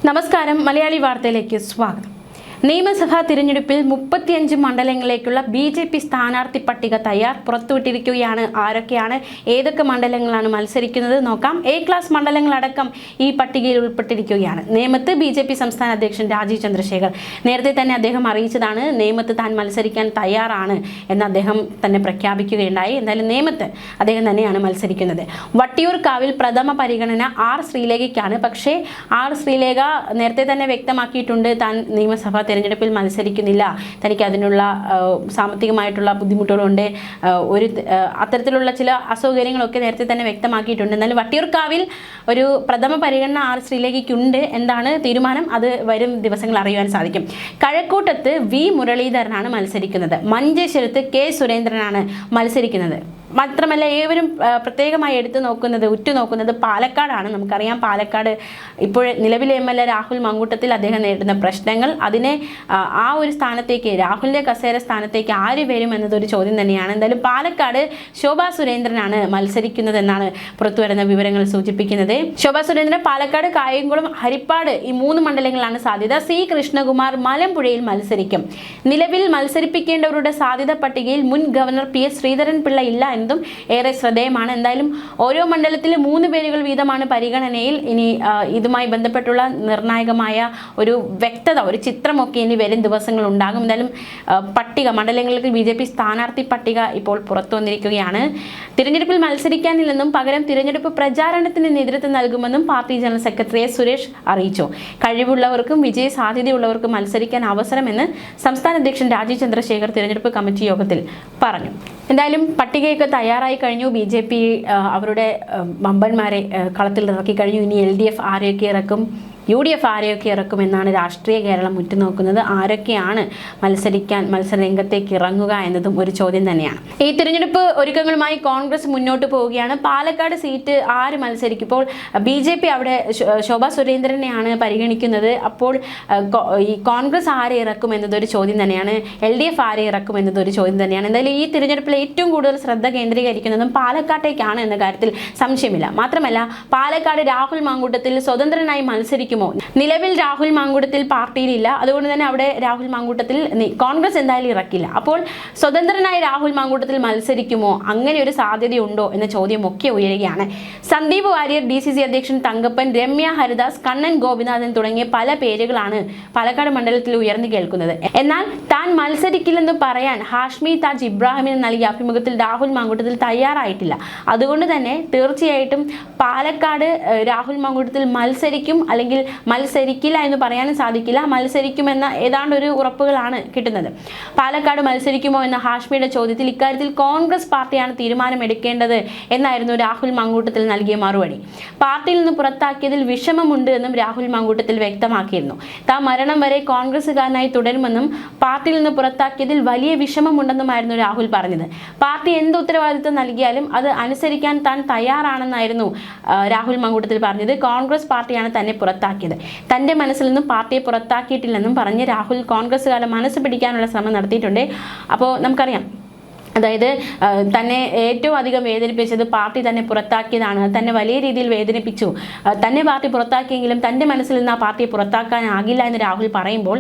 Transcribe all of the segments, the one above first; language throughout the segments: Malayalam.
നമസ്കാരം. മലയാളി വാർത്തയിലേക്ക് സ്വാഗതം. നിയമസഭാ തിരഞ്ഞെടുപ്പിൽ 35 മണ്ഡലങ്ങളിലേക്കുള്ള BJP സ്ഥാനാർത്ഥി പട്ടിക പുറത്തുവിട്ടിരിക്കുകയാണ്. ആരൊക്കെയാണ്, ഏതൊക്കെ മണ്ഡലങ്ങളാണ് മത്സരിക്കുന്നത് നോക്കാം. A ക്ലാസ് മണ്ഡലങ്ങളടക്കം ഈ പട്ടികയിൽ ഉൾപ്പെട്ടിരിക്കുകയാണ്. നേമത്ത് BJP സംസ്ഥാന അധ്യക്ഷൻ രാജീവ് ചന്ദ്രശേഖർ നേരത്തെ തന്നെ അദ്ദേഹം അറിയിച്ചതാണ്, നേമത്ത് താൻ മത്സരിക്കാൻ തയ്യാറാണ് എന്ന് അദ്ദേഹം തന്നെ പ്രഖ്യാപിക്കുകയുണ്ടായി. എന്തായാലും നേമത്ത് അദ്ദേഹം തന്നെയാണ് മത്സരിക്കുന്നത്. വട്ടിയൂർക്കാവിൽ പ്രഥമ പരിഗണന R ശ്രീലേഖയ്ക്കാണ്. പക്ഷേ R ശ്രീലേഖ നേരത്തെ തന്നെ വ്യക്തമാക്കിയിട്ടുണ്ട്, താൻ നിയമസഭാ തെരഞ്ഞെടുപ്പിൽ മത്സരിക്കുന്നില്ല, തനിക്ക് അതിനുള്ള സാമ്പത്തികമായിട്ടുള്ള ബുദ്ധിമുട്ടുകളുണ്ട്, അത്തരത്തിലുള്ള ചില അസൗകര്യങ്ങളൊക്കെ നേരത്തെ തന്നെ വ്യക്തമാക്കിയിട്ടുണ്ട്. എന്നാലും വട്ടിയൂർക്കാവിൽ ഒരു പ്രഥമ പരിഗണന R ശ്രീലേഖയ്ക്കുണ്ട്. എന്താണ് തീരുമാനം, അത് വരും ദിവസങ്ങൾ അറിയുവാൻ സാധിക്കും. കഴക്കൂട്ടത്ത് V മുരളീധരനാണ് മത്സരിക്കുന്നത്. മഞ്ചേശ്വരത്ത് K സുരേന്ദ്രനാണ് മത്സരിക്കുന്നത്. മാത്രമല്ല ഏവരും പ്രത്യേകമായി ഉറ്റുനോക്കുന്നത് പാലക്കാടാണ്. നമുക്കറിയാം, പാലക്കാട് ഇപ്പോൾ നിലവിലെ MLA രാഹുൽ മങ്കൂട്ടത്തിൽ അദ്ദേഹം നേരിടുന്ന പ്രശ്നങ്ങൾ, അതിനെ ആ ഒരു സ്ഥാനത്തേക്ക്, രാഹുലിന്റെ കസേര സ്ഥാനത്തേക്ക് ആര് വരും എന്നതൊരു ചോദ്യം തന്നെയാണ്. എന്തായാലും പാലക്കാട് ശോഭാ സുരേന്ദ്രനാണ് മത്സരിക്കുന്നതെന്നാണ് പുറത്തുവരുന്ന വിവരങ്ങൾ സൂചിപ്പിക്കുന്നത്. ശോഭാ സുരേന്ദ്രൻ പാലക്കാട്, കായംകുളം, ഹരിപ്പാട് ഈ 3 മണ്ഡലങ്ങളാണ് സാധ്യത. C കൃഷ്ണകുമാർ മലമ്പുഴയിൽ മത്സരിക്കും. നിലവിൽ മത്സരിപ്പിക്കേണ്ടവരുടെ സാധ്യത പട്ടികയിൽ മുൻ ഗവർണർ PS ശ്രീധരൻ പിള്ള ഇല്ല എന്നതും ഏറെ ശ്രദ്ധേയമാണ്. എന്തായാലും ഓരോ മണ്ഡലത്തിലും 3 പേരുകൾ വീതമാണ് പരിഗണനയിൽ. ഇനി ഇതുമായി ബന്ധപ്പെട്ടുള്ള നിർണായകമായ ഒരു വ്യക്തത, ഒരു ചിത്രമൊക്കെ ഇനി വരും ദിവസങ്ങൾ ഉണ്ടാകും. എന്തായാലും മണ്ഡലങ്ങൾക്ക് BJP സ്ഥാനാർത്ഥി പട്ടിക ഇപ്പോൾ പുറത്തു വന്നിരിക്കുകയാണ്. തിരഞ്ഞെടുപ്പിൽ മത്സരിക്കാനില്ലെന്നും പകരം തിരഞ്ഞെടുപ്പ് പ്രചാരണത്തിന് നേതൃത്വം നൽകുമെന്നും പാർട്ടി ജനറൽ സെക്രട്ടറി സുരേഷ് അറിയിച്ചു. കഴിവുള്ളവർക്കും വിജയ സാധ്യതയുള്ളവർക്കും മത്സരിക്കാൻ അവസരമെന്ന് സംസ്ഥാന അധ്യക്ഷൻ രാജീവ് ചന്ദ്രശേഖർ തിരഞ്ഞെടുപ്പ് കമ്മിറ്റി യോഗത്തിൽ പറഞ്ഞു. എന്തായാലും പട്ടികയൊക്കെ തയ്യാറായി കഴിഞ്ഞു. BJP അവരുടെ വമ്പന്മാരെ കളത്തിൽ ഇറക്കി കഴിഞ്ഞു. ഇനി LDF ആരെയൊക്കെ ഇറക്കും, UDF ആരെയൊക്കെ ഇറക്കുമെന്നാണ് രാഷ്ട്രീയ കേരളം ഉറ്റുനോക്കുന്നത്. ആരൊക്കെയാണ് മത്സരരംഗത്തേക്ക് ഇറങ്ങുക എന്നതും ഒരു ചോദ്യം തന്നെയാണ്. ഈ തിരഞ്ഞെടുപ്പ് ഒരുക്കങ്ങളുമായി കോൺഗ്രസ് മുന്നോട്ട് പോവുകയാണ്. പാലക്കാട് സീറ്റ് ആര് മത്സരിക്കും? ഇപ്പോൾ BJP അവിടെ ശോഭാ സുരേന്ദ്രനെയാണ് പരിഗണിക്കുന്നത്. അപ്പോൾ ഈ കോൺഗ്രസ് ആരെ ഇറക്കും എന്നതൊരു ചോദ്യം തന്നെയാണ്. LDF ആരെ ഇറക്കും എന്നതൊരു ചോദ്യം തന്നെയാണ്. എന്തായാലും ഈ തിരഞ്ഞെടുപ്പിൽ ഏറ്റവും കൂടുതൽ ശ്രദ്ധ കേന്ദ്രീകരിക്കുന്നതും പാലക്കാട്ടേക്കാണ് എന്ന കാര്യത്തിൽ സംശയമില്ല. മാത്രമല്ല, പാലക്കാട് രാഹുൽ മാങ്കൂട്ടത്തിൽ സ്വതന്ത്രനായി മത്സരിക്കും. നിലവിൽ രാഹുൽ മാങ്കൂട്ടത്തിൽ പാർട്ടിയിലില്ല, അതുകൊണ്ട് തന്നെ അവിടെ രാഹുൽ മാങ്കൂട്ടത്തിൽ കോൺഗ്രസ് എന്തായാലും ഇറക്കില്ല. അപ്പോൾ സ്വതന്ത്രനായി രാഹുൽ മാങ്കൂട്ടത്തിൽ മത്സരിക്കുമോ, അങ്ങനെ ഒരു സാധ്യതയുണ്ടോ എന്ന ചോദ്യമൊക്കെ ഉയരുകയാണ്. സന്ദീപ് വാര്യർ, DCC അധ്യക്ഷൻ തങ്കപ്പൻ, രമ്യ ഹരിദാസ്, കണ്ണൻ ഗോപിനാഥൻ തുടങ്ങിയ പല പേരുകളാണ് പാലക്കാട് മണ്ഡലത്തിൽ ഉയർന്നു കേൾക്കുന്നത്. എന്നാൽ താൻ മത്സരിക്കില്ലെന്ന് പറയാൻ ഹാഷ്മി താജ് ഇബ്രാഹിമിന് നൽകിയ അഭിമുഖത്തിൽ രാഹുൽ മാങ്കൂട്ടത്തിൽ തയ്യാറായിട്ടില്ല. അതുകൊണ്ട് തന്നെ തീർച്ചയായിട്ടും പാലക്കാട് രാഹുൽ മാങ്കൂട്ടത്തിൽ മത്സരിക്കും, അല്ലെങ്കിൽ മത്സരിക്കില്ല എന്ന് പറയാനും സാധിക്കില്ല. മത്സരിക്കുമെന്ന ഏതാണ്ട് ഒരു ഉറപ്പുകളാണ് കിട്ടുന്നത്. പാലക്കാട് മത്സരിക്കുമോ എന്ന ഹാഷ്മിയുടെ ചോദ്യത്തിൽ ഇക്കാര്യത്തിൽ കോൺഗ്രസ് പാർട്ടിയാണ് തീരുമാനമെടുക്കേണ്ടത് എന്നായിരുന്നു രാഹുൽ മാങ്കൂട്ടത്തിൽ നൽകിയ മറുപടി. പാർട്ടിയിൽ നിന്ന് പുറത്താക്കിയതിൽ വിഷമമുണ്ട് എന്നും രാഹുൽ മാങ്കൂട്ടത്തിൽ വ്യക്തമാക്കിയിരുന്നു. താൻ മരണം വരെ കോൺഗ്രസുകാരനായി തുടരുമെന്നും പാർട്ടിയിൽ നിന്ന് പുറത്താക്കിയതിൽ വലിയ വിഷമമുണ്ടെന്നുമായിരുന്നു രാഹുൽ പറഞ്ഞത്. പാർട്ടി എന്ത് ഉത്തരവാദിത്വം നൽകിയാലും അത് അനുസരിക്കാൻ താൻ തയ്യാറാണെന്നായിരുന്നു രാഹുൽ മാങ്കൂട്ടത്തിൽ പറഞ്ഞത്. കോൺഗ്രസ് പാർട്ടിയാണ് തന്നെ പുറത്താക്കിയത്, തന്റെ മനസ്സിൽ നിന്നും പാർട്ടിയെ പുറത്താക്കിയിട്ടില്ലെന്നും പറഞ്ഞ് രാഹുൽ കോൺഗ്രസുകാരുടെ മനസ്സ് പിടിക്കാനുള്ള ശ്രമം നടത്തിയിട്ടുണ്ട്. അപ്പോൾ നമുക്കറിയാം, അതായത് തന്നെ ഏറ്റവും അധികം വേദനിപ്പിച്ചത് പാർട്ടി തന്നെ പുറത്താക്കിയതാണ്. തന്നെ വലിയ രീതിയിൽ വേദനിപ്പിച്ചു. തന്നെ പാർട്ടി പുറത്താക്കിയെങ്കിലും തൻ്റെ മനസ്സിൽ നിന്ന് ആ പാർട്ടിയെ പുറത്താക്കാനാകില്ല എന്ന് രാഹുൽ പറയുമ്പോൾ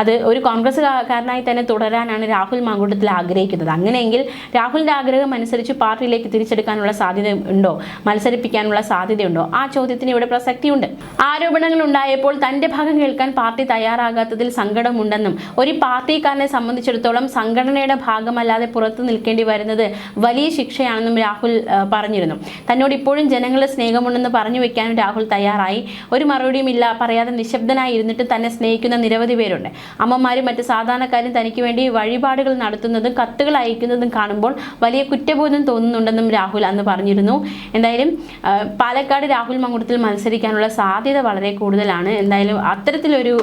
അത് ഒരു കോൺഗ്രസ്സുകാരനായി തന്നെ തുടരാനാണ് രാഹുൽ മാങ്കൂട്ടത്തിൽ ആഗ്രഹിക്കുന്നത്. അങ്ങനെയെങ്കിൽ രാഹുലിൻ്റെ ആഗ്രഹം അനുസരിച്ച് പാർട്ടിയിലേക്ക് തിരിച്ചെടുക്കാനുള്ള സാധ്യത ഉണ്ടോ, മത്സരിപ്പിക്കാനുള്ള സാധ്യതയുണ്ടോ? ആ ചോദ്യത്തിന് ഇവിടെ പ്രസക്തിയുണ്ട്. ആരോപണങ്ങൾ ഉണ്ടായപ്പോൾ തൻ്റെ ഭാഗം കേൾക്കാൻ പാർട്ടി തയ്യാറാകാത്തതിൽ സങ്കടമുണ്ടെന്നും ഒരു പാർട്ടിക്കാരനെ സംബന്ധിച്ചിടത്തോളം സംഘടനയുടെ ഭാഗമല്ലാതെ പുറത്തു നിൽക്കേണ്ടി വരുന്നത് വലിയ ശിക്ഷയാണെന്നും രാഹുൽ പറഞ്ഞിരുന്നു. തന്നോട് ഇപ്പോഴും ജനങ്ങളുടെ സ്നേഹമുണ്ടെന്ന് പറഞ്ഞു വെക്കാനും രാഹുൽ തയ്യാറായി. ഒരു മറുപടിയും ഇല്ല പറയാതെ നിശബ്ദനായി ഇരുന്നിട്ട് തന്നെ സ്നേഹിക്കുന്ന നിരവധി പേരുണ്ട്. അമ്മമാരും മറ്റ് സാധാരണക്കാരും തനിക്ക് വേണ്ടി വഴിപാടുകൾ നടത്തുന്നതും കത്തുകൾ അയക്കുന്നതും കാണുമ്പോൾ വലിയ കുറ്റബോധം തോന്നുന്നുണ്ടെന്നും രാഹുൽ അന്ന് പറഞ്ഞിരുന്നു. എന്തായാലും പാലക്കാട് രാഹുൽ മാങ്കൂട്ടത്തിൽ മത്സരിക്കാനുള്ള സാധ്യത വളരെ കൂടുതലാണ്. എന്തായാലും അത്തരത്തിലൊരു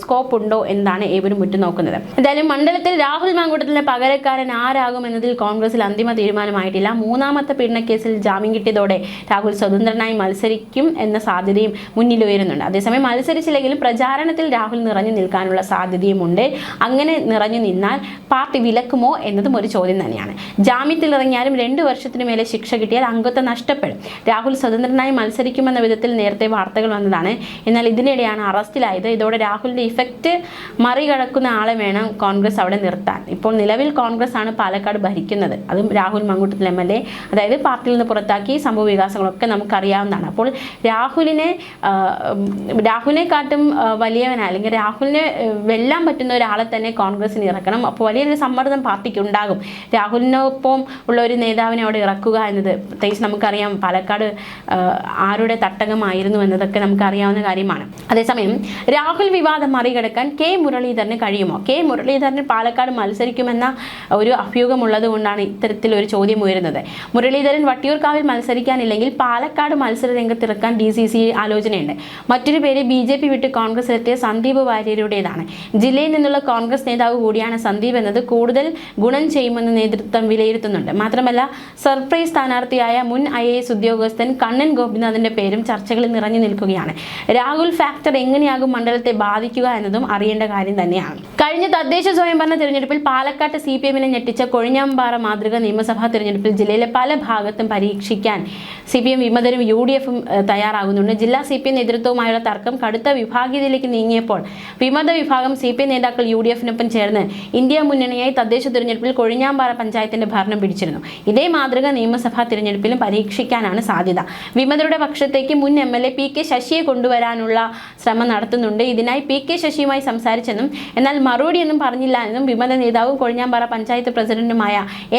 സ്കോപ്പ് ഉണ്ടോ എന്നാണ് ഏവരും ഉറ്റുനോക്കുന്നത്. എന്തായാലും മണ്ഡലത്തിൽ രാഹുൽ മാങ്കൂട്ടത്തിന്റെ പകരക്കാരൻ ആരാകും എന്നതിൽ കേസിൽ കോൺഗ്രസിൽ അന്തിമ തീരുമാനമായിട്ടില്ല. മൂന്നാമത്തെ പീഡനക്കേസിൽ ജാമ്യം കിട്ടിയതോടെ രാഹുൽ സ്വതന്ത്രനായി മത്സരിക്കും എന്ന സാധ്യതയും മുന്നിൽ ഉയരുന്നുണ്ട്. അതേസമയം മത്സരിച്ചില്ലെങ്കിലും പ്രചാരണത്തിൽ രാഹുൽ നിറഞ്ഞു നിൽക്കാനുള്ള സാധ്യതയുമുണ്ട്. അങ്ങനെ നിറഞ്ഞു നിന്നാൽ പാർട്ടി വിലക്കുമോ എന്നതും ഒരു ചോദ്യം തന്നെയാണ്. ജാമ്യത്തിൽ ഇറങ്ങിയാലും 2 വർഷത്തിന് മേലെ ശിക്ഷ കിട്ടിയാൽ അംഗത്വം നഷ്ടപ്പെടും. രാഹുൽ സ്വതന്ത്രനായി മത്സരിക്കുമെന്ന വിധത്തിൽ നേരത്തെ വാർത്തകൾ വന്നതാണ്. എന്നാൽ ഇതിനിടെയാണ് അറസ്റ്റിലായത്. ഇതോടെ രാഹുലിന്റെ ഇഫക്റ്റ് മറികടക്കുന്ന ആളെ വേണം കോൺഗ്രസ് അവിടെ നിർത്താൻ. ഇപ്പോൾ നിലവിൽ കോൺഗ്രസ് ആണ് പാലക്കാട് ഭരിക്കുന്നത്. അതും രാഹുൽ മങ്കൂട്ടത്തിൽ MLA, അതായത് പാർട്ടിയിൽ നിന്ന് പുറത്താക്കി. സംഭവ വികാസങ്ങളൊക്കെ നമുക്കറിയാവുന്നതാണ്. അപ്പോൾ രാഹുലിനെക്കാട്ടും വലിയവനാ അല്ലെങ്കിൽ രാഹുലിനെ വെല്ലാൻ പറ്റുന്ന ഒരാളെ തന്നെ കോൺഗ്രസിന് ഇറക്കണം. അപ്പോൾ വലിയൊരു സമ്മർദ്ദം പാർട്ടിക്ക് ഉണ്ടാകും. രാഹുലിനൊപ്പം ഉള്ള ഒരു നേതാവിനെ അവിടെ ഇറക്കുക എന്നത് പ്രത്യേകിച്ച് നമുക്കറിയാം പാലക്കാട് ആരുടെ തട്ടകമായിരുന്നു എന്നതൊക്കെ നമുക്കറിയാവുന്ന കാര്യമാണ്. അതേസമയം രാഹുൽ വിവാദം മറികടക്കാൻ കെ മുരളീധരന് കഴിയുമോ? കെ മുരളീധരൻ പാലക്കാട് മത്സരിക്കുമെന്ന ഒരു അഭ്യൂഹമുള്ളത് കൊണ്ടാണ് ഇത്തരത്തിലൊരു ചോദ്യം ഉയരുന്നത്. മുരളീധരൻ വട്ടിയൂർക്കാവിൽ മത്സരിക്കാനില്ലെങ്കിൽ പാലക്കാട് മത്സര രംഗത്തിറക്കാൻ DCC ആലോചനയുണ്ട്. മറ്റൊരു പേര് BJP വിട്ട് കോൺഗ്രസിലെത്തിയ സന്ദീപ് വാര്യരുടേതാണ്. ജില്ലയിൽ നിന്നുള്ള കോൺഗ്രസ് നേതാവ് കൂടിയാണ് സന്ദീപ് എന്നത് കൂടുതൽ ഗുണം ചെയ്യുമെന്ന് നേതൃത്വം വിലയിരുത്തുന്നുണ്ട്. മാത്രമല്ല സർപ്രൈസ് സ്ഥാനാർത്ഥിയായ മുൻ IAS ഉദ്യോഗസ്ഥൻ കണ്ണൻ ഗോപിനാഥിന്റെ പേരും ചർച്ചകളിൽ നിറഞ്ഞു നിൽക്കുകയാണ്. രാഹുൽ ഫാക്ടർ എങ്ങനെയാകും മണ്ഡലത്തെ ബാധിക്കുക എന്നതും അറിയേണ്ട കാര്യം തന്നെയാണ്. കഴിഞ്ഞ തദ്ദേശ സ്വയംഭരണ തിരഞ്ഞെടുപ്പിൽ പാലക്കാട്ട് CPM-നെ ഞെട്ടിച്ച കൊഴിഞ്ഞാമ്പാറ മാതൃക നിയമസഭാ തിരഞ്ഞെടുപ്പിൽ ജില്ലയിലെ പല ഭാഗത്തും പരീക്ഷിക്കാൻ CPM വിമതരും UDF-ഉം തയ്യാറാകുന്നുണ്ട്. ജില്ലാ CPM നേതൃത്വവുമായുള്ള തർക്കം കടുത്ത വിഭാഗീയതയിലേക്ക് നീങ്ങിയപ്പോൾ വിമത വിഭാഗം CPM നേതാക്കൾ UDF-നൊപ്പം ചേർന്ന് ഇന്ത്യ മുന്നണിയായി തദ്ദേശ തിരഞ്ഞെടുപ്പിൽ കൊഴിഞ്ഞാമ്പാറ പഞ്ചായത്തിന്റെ ഭരണം പിടിച്ചിരുന്നു. ഇതേ മാതൃക നിയമസഭാ തിരഞ്ഞെടുപ്പിലും പരീക്ഷിക്കാനാണ് സാധ്യത. വിമതരുടെ പക്ഷത്തേക്ക് മുൻ MLA PK ശശിയെ കൊണ്ടുവരാനുള്ള ശ്രമം നടത്തുന്നുണ്ട്. ഇതിനായി PK ശശിയുമായി സംസാരിച്ചെന്നും എന്നാൽ മറുപടിയൊന്നും പറഞ്ഞില്ല എന്നും വിമത നേതാവും കൊഴിഞ്ഞാമ്പാറ പഞ്ചായത്ത് പ്രസിഡന്റുമായ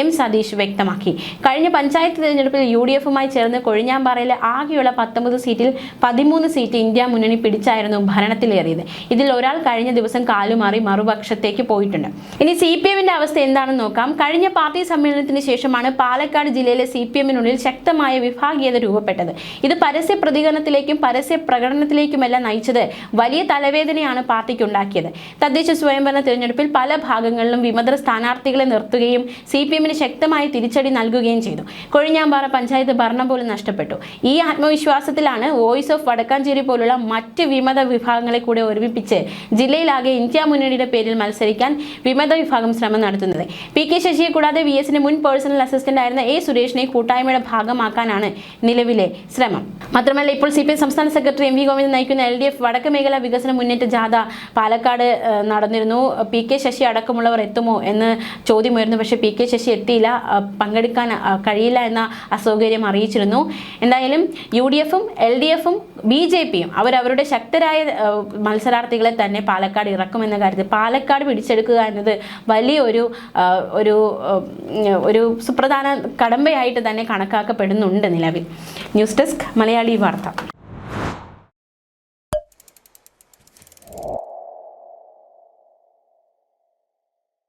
M സതീഷ് വ്യക്തമാക്കി. കഴിഞ്ഞ പഞ്ചായത്ത് തിരഞ്ഞെടുപ്പിൽ UDF-ഉമായി ചേർന്ന് കൊഴിഞ്ഞാമ്പാറയിലെ ആകെയുള്ള 19 സീറ്റിൽ 13 സീറ്റ് ഇന്ത്യ മുന്നണി പിടിച്ചായിരുന്നു ഭരണത്തിലേറിയത്. ഇതിൽ ഒരാൾ കഴിഞ്ഞ ദിവസം കാലുമാറി മറുപക്ഷത്തേക്ക് പോയിട്ടുണ്ട്. ഇനി CPM-ന്റെ അവസ്ഥ എന്താണെന്ന് നോക്കാം. കഴിഞ്ഞ പാർട്ടി സമ്മേളനത്തിന് ശേഷമാണ് പാലക്കാട് ജില്ലയിലെ CPM-നുള്ളിൽ ശക്തമായ വിഭാഗീയത രൂപപ്പെട്ടത്. ഇത് പരസ്യ പ്രതികരണത്തിലേക്കും പരസ്യ പ്രകടനത്തിലേക്കുമെല്ലാം നയിച്ചത് വലിയ തലവേദനയാണ് പാർട്ടിക്ക് ഉണ്ടാക്കിയത്. തദ്ദേശ സ്വയംഭരണ തിരഞ്ഞെടുപ്പിൽ പല ഭാഗങ്ങളിലും വിമതർ സ്ഥാനാർത്ഥികളെ നിർത്തുകയും CPM-ന് ശക്തമായ തിരിച്ചടി നൽകുകയും ചെയ്തു. കൊഴിഞ്ഞാമ്പാറ പഞ്ചായത്ത് ഭരണം പോലും നഷ്ടപ്പെട്ടു. ഈ ആത്മവിശ്വാസത്തിലാണ് വോയിസ് ഓഫ് വടക്കാഞ്ചേരി പോലുള്ള മറ്റ് വിമത വിഭാഗങ്ങളെ കൂടെ ഒരുമിപ്പിച്ച് ജില്ലയിലാകെ ഇന്ത്യ മുന്നണിയുടെ പേരിൽ മത്സരിക്കാൻ വിമത വിഭാഗം ശ്രമം നടത്തുന്നത്. PK ശശിയെ കൂടാതെ VS-ന്റെ മുൻ പേഴ്സണൽ അസിസ്റ്റന്റ് ആയിരുന്ന A സുരേഷിനെ കൂട്ടായ്മയുടെ ഭാഗമാക്കാനാണ് നിലവിലെ ശ്രമം. മാത്രമല്ല ഇപ്പോൾ CPM സംസ്ഥാന സെക്രട്ടറി MV ഗോവിന്ദൻ നയിക്കുന്ന LDF വടക്ക് മേഖലാ വികസന മുന്നേറ്റ ജാഥ പാലക്കാട് നടന്നിരുന്നു. PK ശശി അടക്കമുള്ളവർ എത്തുമോ എന്ന് ചോദ്യമുയർന്നു. പക്ഷേ PK ശശി എത്തിയില്ല, പങ്കെടുക്കാൻ കഴിയില്ല എന്ന അസൗകര്യം അറിയിച്ചിരുന്നു. എന്തായാലും UDF-ഉം LDF-ഉം BJP-യും അവരവരുടെ ശക്തരായ മത്സരാർത്ഥികളെ തന്നെ പാലക്കാട് ഇറക്കുമെന്ന കാര്യത്തിൽ പാലക്കാട് പിടിച്ചെടുക്കുക എന്നത് വലിയ ഒരു സുപ്രധാന കടമ്പയായിട്ട് തന്നെ കണക്കാക്കപ്പെടുന്നുണ്ട് നിലവിൽ. ന്യൂസ് ഡെസ്ക് മലയാളി വാർത്ത.